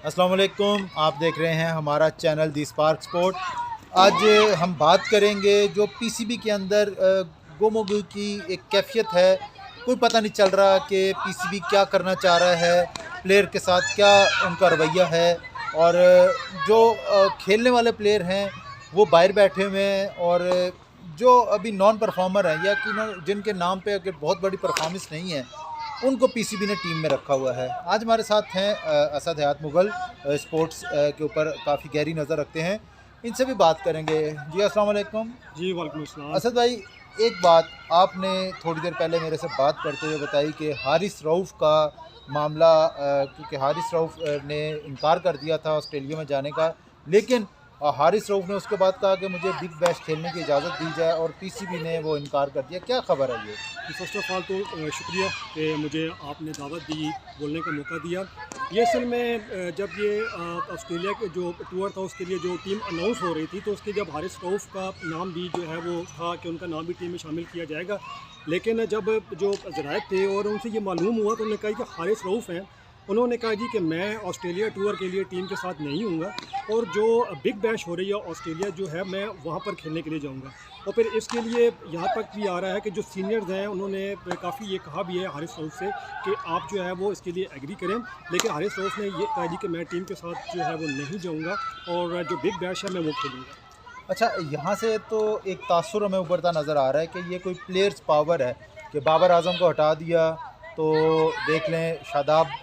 अस्सलाम वालेकुम। आप देख रहे हैं हमारा चैनल दी स्पार्क स्पोर्ट। आज हम बात करेंगे जो पीसीबी के अंदर गुमोगु की एक कैफियत है। कोई पता नहीं चल रहा कि पीसीबी क्या करना चाह रहा है, प्लेयर के साथ क्या उनका रवैया है। और जो खेलने वाले प्लेयर हैं वो बाहर बैठे हुए हैं, और जो अभी नॉन परफॉर्मर हैं या कि जिनके नाम पे अगर बहुत बड़ी परफॉर्मेंस नहीं है, उनको पीसीबी ने टीम में रखा हुआ है। आज हमारे साथ हैं असद हयात मुगल, स्पोर्ट्स के ऊपर काफ़ी गहरी नज़र रखते हैं। इनसे भी बात करेंगे। जी अस्सलाम वालेकुम। जी वालेकुम अस्सलाम। असद भाई, एक बात आपने थोड़ी देर पहले मेरे से बात करते हुए बताई कि हारिस रऊफ़ का मामला, क्योंकि हारिस रऊफ़ ने इनकार कर दिया था ऑस्ट्रेलिया में जाने का, लेकिन हारिस रऊफ़ ने उसके बाद कहा कि मुझे बिग बैश खेलने की इजाज़त दी जाए, और पीसीबी ने वो इनकार कर दिया। क्या खबर है ये? फ़र्स्ट ऑफ़ ऑल तो शुक्रिया कि मुझे आपने दावत दी, बोलने का मौका दिया। ये असल में जब ये ऑस्ट्रेलिया के जो टूर था उसके लिए जो टीम अनाउंस हो रही थी, तो उसके जब हारिस रऊफ़ का नाम भी जो है वो था कि उनका नाम भी टीम में शामिल किया जाएगा। लेकिन जब जो ज़राए थे और उनसे ये मालूम हुआ तो उन्होंने कहा कि हारिस रऊफ़ हैं, उन्होंने कहा जी कि मैं ऑस्ट्रेलिया टूर के लिए टीम के साथ नहीं हूँगा, और जो बिग बैश हो रही है ऑस्ट्रेलिया जो है मैं वहाँ पर खेलने के लिए जाऊँगा। और फिर इसके लिए यहाँ तक भी आ रहा है कि जो सीनियर्स हैं उन्होंने काफ़ी ये कहा भी है हारिस रऊफ़ से कि आप जो है वो इसके लिए एग्री करें। लेकिन हारिस रऊफ़ ने ये कहा जी कि मैं टीम के साथ जो है वो नहीं जाऊँगा, और जो बिग बैश है मैं वो खेलूँगा। अच्छा, यहाँ से तो एक तासुर हमें उभरता नज़र आ रहा है कि ये कोई प्लेयर्स पावर है कि बाबर आजम को हटा दिया तो देख लें शादाब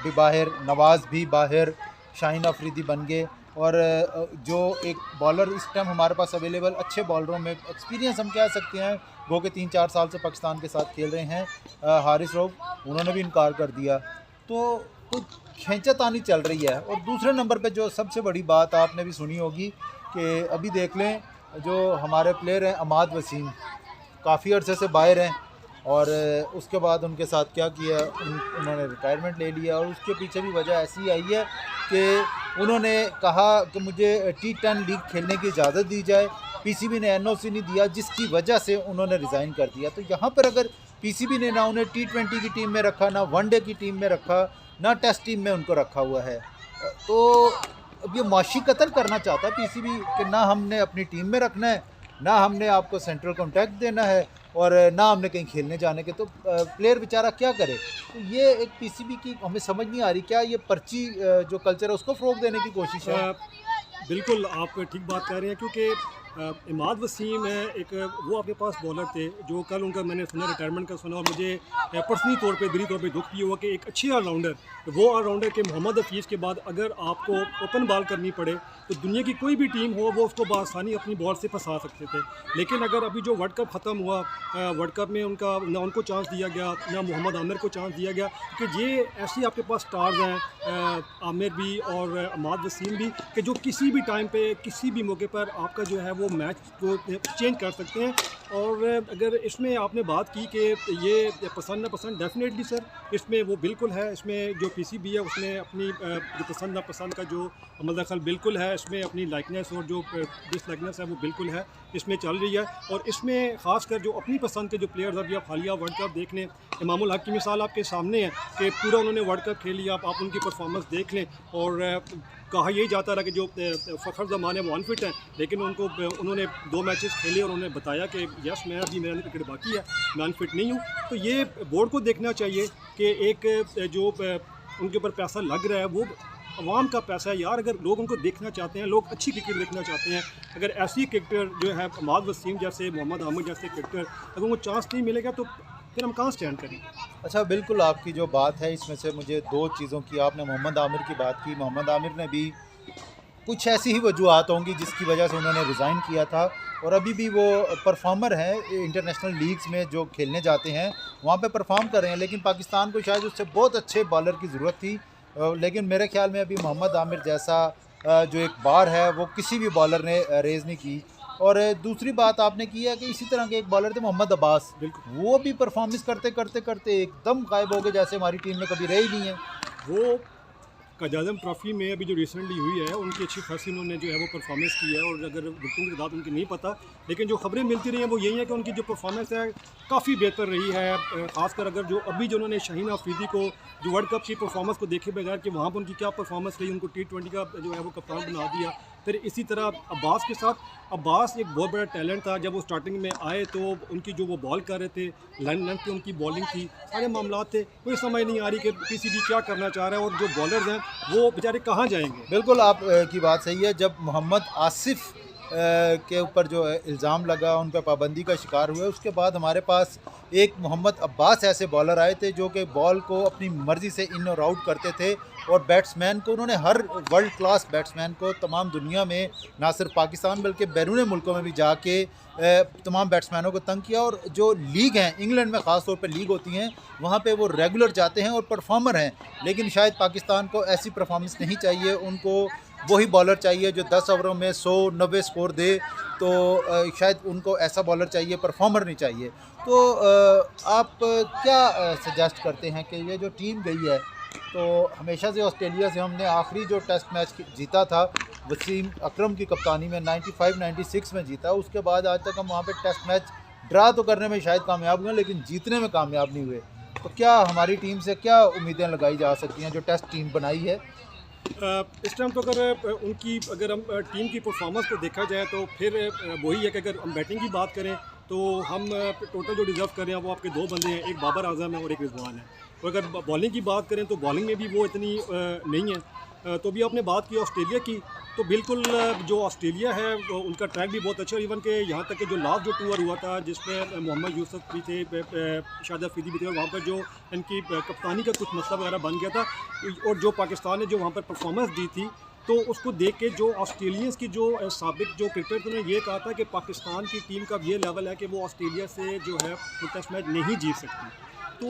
भी बाहर, नवाज़ भी बाहर, शाहीन अफरीदी बन गए। और जो एक बॉलर इस टाइम हमारे पास अवेलेबल अच्छे बॉलरों में एक्सपीरियंस हम कह सकते हैं, वो कि 3-4 साल से पाकिस्तान के साथ खेल रहे हैं, हारिस रऊफ़, उन्होंने भी इनकार कर दिया। तो कुछ खींचातानी चल रही है। और दूसरे नंबर पे जो सबसे बड़ी बात आपने भी सुनी होगी कि अभी देख लें जो हमारे प्लेयर हैं अमाद वसीम, काफ़ी अर्से से बाहर हैं, और उसके बाद उनके साथ क्या किया, उन्होंने रिटायरमेंट ले लिया। और उसके पीछे भी वजह ऐसी आई है कि उन्होंने कहा कि मुझे T10 लीग खेलने की इजाज़त दी जाए, पीसीबी ने एनओसी नहीं दिया, जिसकी वजह से उन्होंने रिज़ाइन कर दिया। तो यहाँ पर अगर पीसीबी ने ना उन्हें T20 की टीम में रखा, ना वनडे की टीम में रखा, ना टेस्ट टीम में उनको रखा हुआ है, तो अब ये माशी कत्ल करना चाहता है पीसीबी कि ना हमने अपनी टीम में रखना है, ना हमने आपको सेंट्रल कॉन्ट्रैक्ट देना है, और ना हमने कहीं खेलने जाने के। तो प्लेयर बेचारा क्या करे? तो ये एक पीसीबी की हमें समझ नहीं आ रही, क्या ये पर्ची जो कल्चर है उसको फ़रोग़ देने की कोशिश है? बिल्कुल आप ठीक बात कह रहे हैं, क्योंकि इमाद वसीम है एक, वो आपके पास बॉलर थे जो कल उनका मैंने सुना रिटायरमेंट का सुना, और मुझे पर्सनली तौर पे दिली तौर पे दुख भी हुआ कि एक अच्छी ऑलराउंडर, वो ऑलराउंडर के मोहम्मद हफीज़ के बाद अगर आपको ओपन बॉल करनी पड़े तो दुनिया की कोई भी टीम हो वो उसको बआसानी अपनी बॉल से फंसा सकते थे। लेकिन अगर अभी जो वर्ल्ड कप ख़त्म हुआ, वर्ल्ड कप में उनका ना उनको चांस दिया गया, ना मोहम्मद आमिर को चांस दिया गया, क्योंकि ये ऐसे आपके पास स्टार्स हैं, आमिर भी और अमाद वसीम भी, कि जो किसी भी टाइम पे किसी भी मौके पर आपका जो है वो मैच को चेंज कर सकते हैं। और अगर इसमें आपने बात की कि ये पसंद नापसंद, डेफिनेटली सर इसमें वो बिल्कुल है। इसमें जो पीसीबी है उसने अपनी जो पसंद नापसंद का जो अमल दखल बिल्कुल है, इसमें अपनी लाइकनेस और जो डिसलाइकनेस है वो बिल्कुल है, इसमें चल रही है। और इसमें ख़ासकर जो अपनी पसंद के जो प्लेयर्स, अभी आप हालिया वर्ल्ड कप देख लें, इमामुल हक की मिसाल आपके सामने है कि पूरा उन्होंने वर्ल्ड कप खेल लिया, आप उनकी परफॉर्मेंस देख लें। और कहा यही जाता रहा कि जो फ़खर ज़मान है वो अनफिट है, लेकिन उन्होंने 2 मैचेस खेले और उन्होंने बताया कि यस मैं अभी मेरा क्रिकेट बाकी है, मैं अनफिट नहीं हूँ। तो ये बोर्ड को देखना चाहिए कि एक जो उनके ऊपर पैसा लग रहा है वो अवाम का पैसा है यार। अगर लोग उनको देखना चाहते हैं, लोग अच्छी क्रिकेट देखना चाहते हैं, अगर ऐसी क्रिकेटर जो है अमाद वसीम जैसे, मोहम्मद आमिर जैसे क्रिकेटर, अगर उनको चांस नहीं मिलेगा तो फिर हम कहाँ स्टैंड करें? अच्छा, बिल्कुल आपकी जो बात है इसमें से मुझे 2 चीज़ों की, आपने मोहम्मद आमिर की बात की। मोहम्मद आमिर ने भी कुछ ऐसी ही वजूहत होंगी जिसकी वजह से उन्होंने रिज़ाइन किया था, और अभी भी वो परफॉर्मर हैं, इंटरनेशनल लीग्स में जो खेलने जाते हैं वहाँ पे परफॉर्म कर रहे हैं। लेकिन पाकिस्तान को शायद उससे बहुत अच्छे बॉलर की ज़रूरत थी, लेकिन मेरे ख्याल में अभी मोहम्मद आमिर जैसा जो एक बार है वो किसी भी बॉलर ने रेज़ नहीं की। और दूसरी बात आपने की है कि इसी तरह के एक बॉलर थे मोहम्मद अब्बास, बिल्कुल, वो भी परफॉर्मेंस करते करते करते एकदम गायब हो गए, जैसे हमारी टीम में कभी रहे ही नहीं है। वो कायद-ए-आज़म ट्रॉफ़ी में अभी जो रिसेंटली हुई है उनकी अच्छी खासी उन्होंने जो है वो परफॉर्मेंस की है, और अगर विकेटों की तादाद उनकी नहीं पता, लेकिन जो खबरें मिलती रही हैं वो यही है कि उनकी जो परफॉर्मेंस है काफ़ी बेहतर रही है। ख़ासकर अगर जो अभी जो उन्होंने शाहीन अफरीदी को जो वर्ल्ड कप की परफॉर्मेंस को देखे बगैर कि वहाँ पर उनकी क्या परफॉर्मेंस रही, उनको T20 का जो है वो कप्तान बना दिया। फिर इसी तरह अब्बास के साथ, अब्बास एक बहुत बड़ा टैलेंट था। जब वो स्टार्टिंग में आए तो उनकी जो वो बॉल कर रहे थे, लेंथ पे उनकी बॉलिंग थी, सारे मामला थे, कोई समझ नहीं आ रही कि PCB क्या करना चाह रहा है और जो बॉलर्स हैं वो बेचारे कहाँ जाएंगे। बिल्कुल आप की बात सही है। जब मोहम्मद आसिफ के ऊपर जो इल्ज़ाम लगा, उन पर पाबंदी का शिकार हुए, उसके बाद हमारे पास एक मोहम्मद अब्बास ऐसे बॉलर आए थे जो कि बॉल को अपनी मर्ज़ी से इन और आउट करते थे, और बैट्समैन को उन्होंने हर वर्ल्ड क्लास बैट्समैन को तमाम दुनिया में, ना सिर्फ पाकिस्तान बल्कि बैरून मुल्कों में भी जाके तमाम बैट्समैनों को तंग किया। और जो लीग हैं इंग्लैंड में ख़ास तौर पे लीग होती हैं, वहाँ पे वो रेगुलर जाते हैं और परफॉर्मर हैं, लेकिन शायद पाकिस्तान को ऐसी परफॉर्मेंस नहीं चाहिए। उनको वही बॉलर चाहिए जो 10 ओवरों में 100-90 स्कोर दे, तो शायद उनको ऐसा बॉलर चाहिए, परफॉर्मर नहीं चाहिए। तो आप क्या सजेस्ट करते हैं कि ये जो टीम गई है, तो हमेशा से ऑस्ट्रेलिया से हमने आखिरी जो टेस्ट मैच जीता था वसीम अकरम की कप्तानी में 95-96 में जीता, उसके बाद आज तक हम वहाँ पे टेस्ट मैच ड्रा तो करने में शायद कामयाब हुए, लेकिन जीतने में कामयाब नहीं हुए। तो क्या हमारी टीम से क्या उम्मीदें लगाई जा सकती हैं जो टेस्ट टीम बनाई है? इस टाइम तो अगर हम टीम की परफॉर्मेंस को देखा जाए तो फिर वही है कि अगर हम बैटिंग की बात करें तो हम टोटल जो डिज़र्व कर रहे हैं वो आपके दो बंदे हैं, एक बाबर आजम है और एक रिजवान है। और अगर बॉलिंग की बात करें तो बॉलिंग में भी वो इतनी नहीं है। तो भी आपने बात की ऑस्ट्रेलिया की, तो बिल्कुल जो ऑस्ट्रेलिया है उनका ट्रैक भी बहुत अच्छा है। इवन के यहाँ तक कि जो लास्ट जो टूर हुआ था जिसमें मोहम्मद यूसुफ भी थे, शाहिद अफरीदी भी थे, वहाँ पर जो इनकी कप्तानी का कुछ मसला वगैरह बन गया था, और जो पाकिस्तान ने जो वहाँ पर परफॉर्मेंस दी थी, तो उसको देख के जो ऑस्ट्रेलियंस की जो साबिक जो क्रिकेटर उन्होंने ये कहा था कि पाकिस्तान की टीम का ये लेवल है कि वो ऑस्ट्रेलिया से जो है टेस्ट मैच नहीं जीत सकती। तो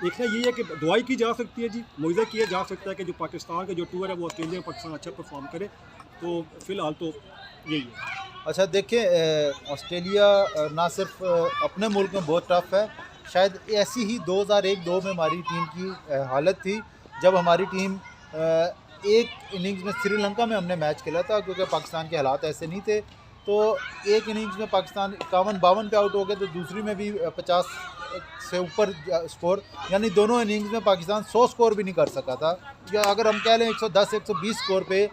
देखना यही है कि दुआई की जा सकती है जी, मुआवजा किया जा सकता है कि जो पाकिस्तान का जो टूर है वो ऑस्ट्रेलिया में पाकिस्तान अच्छा परफॉर्म करे। तो फ़िलहाल तो यही है। अच्छा देखें, ऑस्ट्रेलिया ना सिर्फ अपने मुल्क में बहुत टफ है, शायद ऐसी ही 2001-2 में हमारी टीम की हालत थी, जब हमारी टीम एक इनिंग्स में श्रीलंका में हमने मैच खेला था, क्योंकि पाकिस्तान के हालात ऐसे नहीं थे। तो एक इनिंग्स में पाकिस्तान 51-52 पे आउट हो गए, तो दूसरी में भी 50 से ऊपर स्कोर, यानी दोनों इनिंग्स में पाकिस्तान 100 स्कोर भी नहीं कर सका था। या अगर हम कह लें 110-120 स्कोर पे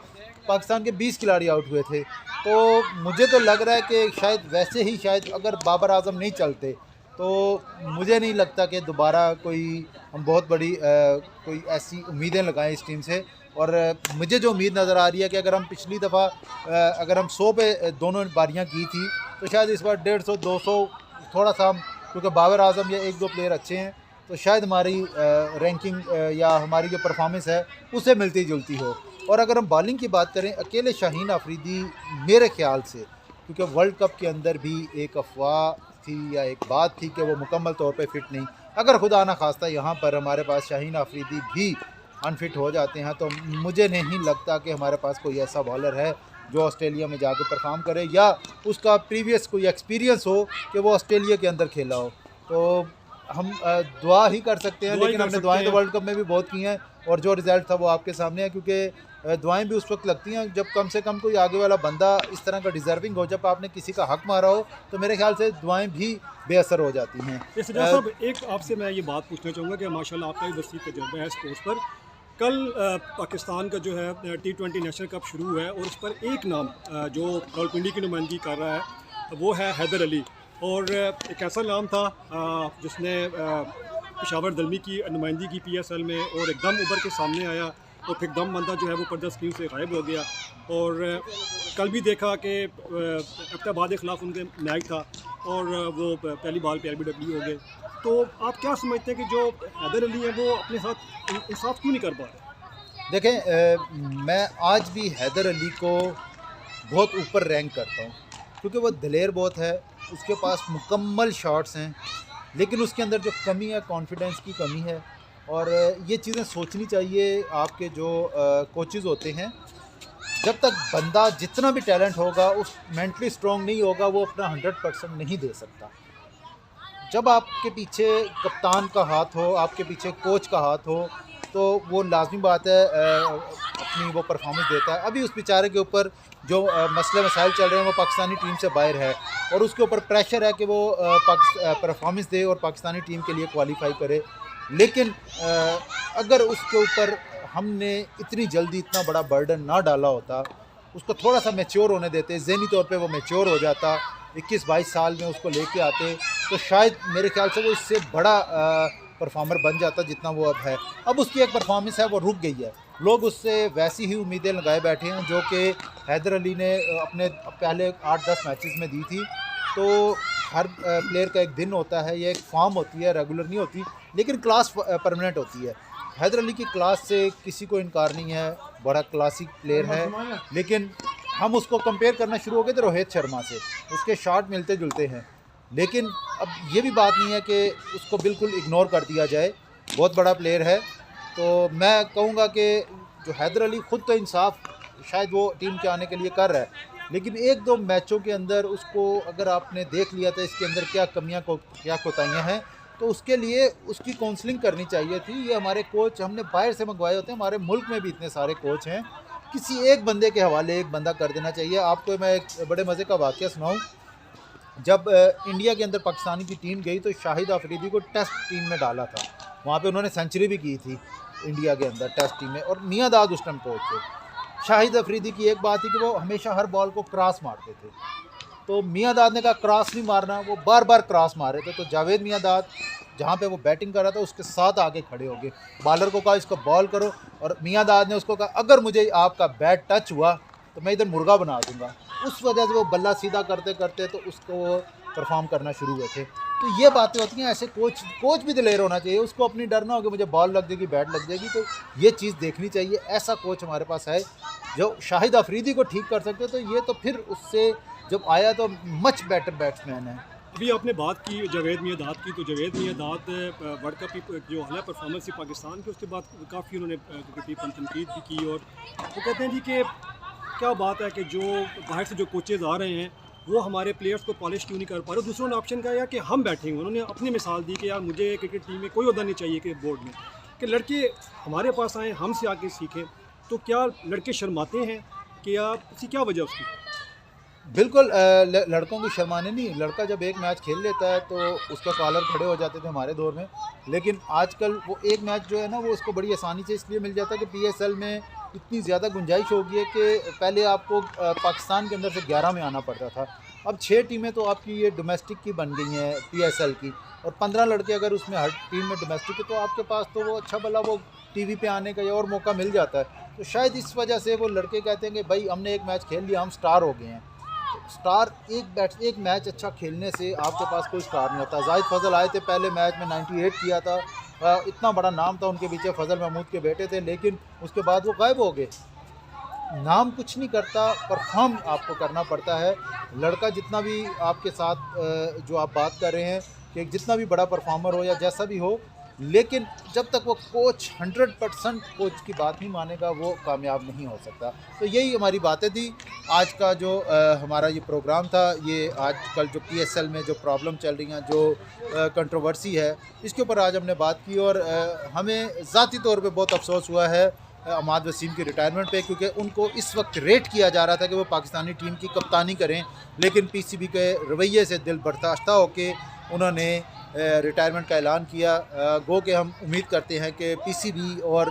पाकिस्तान के 20 खिलाड़ी आउट हुए थे। तो मुझे तो लग रहा है कि शायद वैसे ही, शायद अगर बाबर आजम नहीं चलते तो मुझे नहीं लगता कि दोबारा हम बहुत बड़ी कोई ऐसी उम्मीदें लगाएं इस टीम से। और मुझे जो उम्मीद नज़र आ रही है कि अगर हम पिछली दफ़ा अगर हम 100 पे दोनों बारियां की थी, तो शायद इस बार 150-200 थोड़ा सा हम, क्योंकि बाबर आजम या 1-2 प्लेयर अच्छे हैं, तो शायद हमारी रैंकिंग या हमारी जो परफॉर्मेंस है उससे मिलती जुलती हो। और अगर हम बॉलिंग की बात करें, अकेले शाहीन अफरीदी मेरे ख्याल से, क्योंकि वर्ल्ड कप के अंदर भी एक अफवाह थी या एक बात थी कि वो मुकम्मल तौर पे फिट नहीं, अगर खुदा ना खास्ता यहाँ पर हमारे पास शाहीन अफरीदी भी अनफिट हो जाते हैं, तो मुझे नहीं लगता कि हमारे पास कोई ऐसा बॉलर है जो ऑस्ट्रेलिया में जाके परफॉर्म करे, या उसका प्रीवियस कोई एक्सपीरियंस हो कि वो ऑस्ट्रेलिया के अंदर खेला हो। तो हम दुआ ही कर सकते हैं, लेकिन हमने दुआएं तो वर्ल्ड कप में भी बहुत की हैं, और जो रिज़ल्ट था वो आपके सामने है। क्योंकि दुआएं भी उस वक्त लगती हैं जब कम से कम कोई आगे वाला बंदा इस तरह का डिज़र्विंग हो, जब आपने किसी का हक मारा हो, तो मेरे ख्याल से दुआएं भी बेअसर हो जाती हैं। साहब, एक आपसे मैं ये बात पूछना चाहूँगा कि माशाल्लाह आपका भी वसी तजुर्बा है स्पोर्ट्स पर। कल पाकिस्तान का जो है T20 नेशनल कप शुरू हुआ है, और उस पर एक नाम जो रावलपिंडी की नुमाइंदगी कर रहा है वो है हैदर अली। और एक ऐसा नाम था जिसने पेशावर दलमी की नुमाइंदगी की PSL में, और एकदम उभर के सामने आया, और फिर दम बंदा जो है वो पर्दा स्क्रीन से गायब हो गया। और कल भी देखा कि एबटाबाद के ख़िलाफ़ उनके मैच था और वो पहली बॉल पे LBW हो गए। तो आप क्या समझते हैं कि जो हैदर अली हैं वो अपने साथ इंसाफ क्यों नहीं कर पा रहे? देखें, मैं आज भी हैदर अली को बहुत ऊपर रैंक करता हूँ, क्योंकि वो दलेर बहुत है, उसके पास मुकम्मल शॉट्स हैं, लेकिन उसके अंदर जो कमी है कॉन्फिडेंस की कमी है। और ये चीज़ें सोचनी चाहिए आपके जो कोचेज़ होते हैं। जब तक बंदा जितना भी टैलेंट होगा उस मेंटली स्ट्रॉन्ग नहीं होगा, वो अपना 100% नहीं दे सकता। जब आपके पीछे कप्तान का हाथ हो, आपके पीछे कोच का हाथ हो, तो वो लाजमी बात है अपनी वो परफॉर्मेंस देता है। अभी उस बेचारे के ऊपर जो मसले मसाइल चल रहे हैं वो पाकिस्तानी टीम से बाहर है और उसके ऊपर प्रेशर है कि वो परफॉर्मेंस दे और पाकिस्तानी टीम के लिए क्वालिफाई करे। लेकिन अगर उसके ऊपर हमने इतनी जल्दी इतना बड़ा बर्डन ना डाला होता, उसको थोड़ा सा मैच्योर होने देते, ज़हनी तौर पे वो मैच्योर हो जाता, 21-22 साल में उसको लेके आते, तो शायद मेरे ख्याल से वो इससे बड़ा परफॉर्मर बन जाता जितना वो अब है। अब उसकी एक परफॉर्मेंस है वो रुक गई है, लोग उससे वैसी ही उम्मीदें लगाए बैठे हैं जो कि हैदर अली ने अपने पहले 8-10 मैचेस में दी थी। तो हर प्लेयर का एक दिन होता है, ये एक फॉर्म होती है, रेगुलर नहीं होती, लेकिन क्लास परमानेंट होती है। हैदर अली की क्लास से किसी को इनकार नहीं है, बड़ा क्लासिक प्लेयर है, लेकिन हम उसको कंपेयर करना शुरू हो गए थे रोहित शर्मा से, उसके शॉट मिलते जुलते हैं। लेकिन अब ये भी बात नहीं है कि उसको बिल्कुल इग्नोर कर दिया जाए, बहुत बड़ा प्लेयर है। तो मैं कहूँगा कि जो हैदर अली ख़ुद तो इंसाफ शायद वो टीम के आने के लिए कर रहा है, लेकिन 1-2 मैचों के अंदर उसको अगर आपने देख लिया था इसके अंदर क्या कमियां क्या कोताहियाँ हैं, तो उसके लिए उसकी काउंसलिंग करनी चाहिए थी। ये हमारे कोच हमने बाहर से मंगवाए होते हैं, हमारे मुल्क में भी इतने सारे कोच हैं, किसी एक बंदे के हवाले एक बंदा कर देना चाहिए। आपको मैं एक बड़े मज़े का वाक़या सुनाऊँ। जब इंडिया के अंदर पाकिस्तानी की टीम गई तो शाहिद अफरीदी को टेस्ट टीम में डाला था, वहाँ पे उन्होंने सेंचुरी भी की थी इंडिया के अंदर टेस्ट टीम में, और मियां दाद उस टाइम कोच थे। शाहिद अफरीदी की एक बात थी कि वो हमेशा हर बॉल को क्रॉस मारते थे, तो मियां दाद ने कहा क्रॉस नहीं मारना, वो बार बार क्रॉस मार रहे थे। तो जावेद मियां दाद जहाँ पे वो बैटिंग कर रहा था उसके साथ आगे खड़े हो गए, बॉलर को कहा इसको बॉल करो, और मियां दाद ने उसको कहा अगर मुझे आपका बैट टच हुआ तो मैं इधर मुर्गा बना दूंगा। उस वजह से वो बल्ला सीधा करते करते तो उसको परफॉर्म करना शुरू हुए थे। तो ये बातें होती हैं, ऐसे कोच भी दिलेर होना चाहिए, उसको अपनी डर ना हो कि मुझे बॉल लग जाएगी, बैट लग जाएगी। तो ये चीज़ देखनी चाहिए, ऐसा कोच हमारे पास है जो शाहिद अफरीदी को ठीक कर सकते। तो ये तो फिर उससे जब आया तो मच बेटर बैट्समैन है। अभी आपने बात की जावेद मियां दाद की, तो जावेद मियां दाद वर्ल्ड कप की जो हाल परफॉर्मेंस थी पाकिस्तान की, उसके बाद काफ़ी उन्होंने क्रिकेट की तनकीद भी की, और वो कहते हैं जी कि क्या बात है कि जो बाहर से जो कोचेज़ आ रहे हैं वो हमारे प्लेयर्स को पॉलिश क्यों नहीं कर पा रहे। दूसरों ने ऑप्शन कहा कि हम बैठेंगे, उन्होंने अपनी मिसाल दी कि यार मुझे क्रिकेट टीम में कोई अहदा नहीं चाहिए कि बोर्ड में, कि लड़के हमारे पास आएँ, हमसे आके सीखें। तो क्या लड़के शर्माते हैं कि आप इसकी क्या वजह उसकी? बिल्कुल लड़कों को शर्माने नहीं, लड़का जब एक मैच खेल लेता है तो उसका कॉलर खड़े हो जाते थे हमारे दौर में, लेकिन आजकल वो एक मैच जो है ना वो उसको बड़ी आसानी से इसलिए मिल जाता है कि PSL में इतनी ज़्यादा गुंजाइश हो गई है कि पहले आपको पाकिस्तान के अंदर से 11 में आना पड़ता था, अब 6 टीमें तो आपकी ये डोमेस्टिक की बन गई हैं PSL की, और 15 लड़के अगर उसमें हर टीम में डोमेस्टिक है तो आपके पास तो वो अच्छा भला वो TV पे आने का और मौका मिल जाता है। तो शायद इस वजह से वो लड़के कहते हैं कि भाई हमने एक मैच खेल लिया, हम स्टार हो गए हैं। स्टार एक मैच अच्छा खेलने से आपके पास कोई स्टार नहीं होता। जाहिद फजल आए थे पहले मैच में 98 किया था, इतना बड़ा नाम था उनके पीछे, फजल महमूद के बेटे थे, लेकिन उसके बाद वो गायब हो गए। नाम कुछ नहीं करता, परफॉर्म आपको करना पड़ता है। लड़का जितना भी आपके साथ जो आप बात कर रहे हैं कि जितना भी बड़ा परफॉर्मर हो या जैसा भी हो, लेकिन जब तक वो कोच 100% कोच की बात नहीं मानेगा वो कामयाब नहीं हो सकता। तो यही हमारी बातें थी। आज का जो हमारा ये प्रोग्राम था, ये आजकल जो PSL में जो प्रॉब्लम चल रही हैं, जो कंट्रोवर्सी है, इसके ऊपर आज हमने बात की। और हमें ज़ाती तौर पे बहुत अफसोस हुआ है अहमद वसीम की रिटायरमेंट पे, क्योंकि उनको इस वक्त रेट किया जा रहा था कि वो पाकिस्तानी टीम की कप्तानी करें, लेकिन PCB के रवैये से दिल बर्दाश्ता होकर उन्होंने रिटायरमेंट का ऐलान किया। गो के हम उम्मीद करते हैं कि PCB और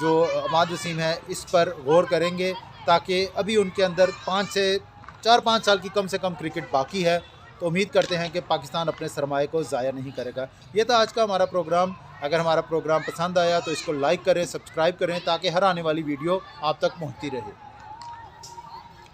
जो अहमद वसीम है इस पर गौर करेंगे, ताकि अभी उनके अंदर 4-5 साल की कम से कम क्रिकेट बाकी है। तो उम्मीद करते हैं कि पाकिस्तान अपने सरमाए को ज़ाया नहीं करेगा। ये था आज का हमारा प्रोग्राम। अगर हमारा प्रोग्राम पसंद आया तो इसको लाइक करें, सब्सक्राइब करें, ताकि हर आने वाली वीडियो आप तक पहुँचती रहे।